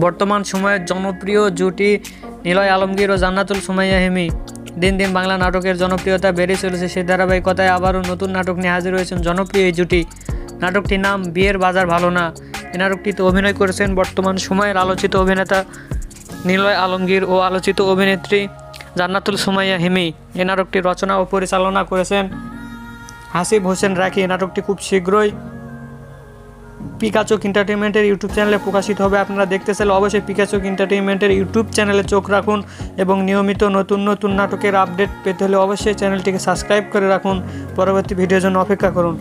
বর্তমান সময়ের জনপ্রিয় জুটি নিলয় আলমগীর ও জান্নাতুল সুমাইয়া হিমি। দিন দিন বাংলা নাটকের জনপ্রিয়তা বেড়ে চলেছে, সেই ধারাবাহিকতায় আবারও নতুন নাটক নিয়ে হাজির হয়েছেন জনপ্রিয় এই জুটি। নাটকটির নাম বিয়ের বাজার ভালো না। এই নাটকটিতে অভিনয় করেছেন বর্তমান সময়ের আলোচিত অভিনেতা নিলয় আলমগীর ও আলোচিত অভিনেত্রী জান্নাতুল সুমাইয়া হিমি। এই নাটকটি রচনা ও পরিচালনা করেছেন হাসিব হোসেন রাখি। নাটকটি খুব শীঘ্রই পিকাচক এন্টারটেইনমেন্টের ইউটিউব চ্যানেলে প্রকাশিত হবে। আপনারা দেখতে চাইলে অবশ্যই পিকাচক এন্টারটেইনমেন্টের ইউটিউব চ্যানেলে চোখ রাখুন এবং নিয়মিত নতুন নতুন নাটকের আপডেট পেতে হলে অবশ্যই চ্যানেলটিকে সাবস্ক্রাইব করে রাখুন। পরবর্তী ভিডিওর জন্য অপেক্ষা করুন।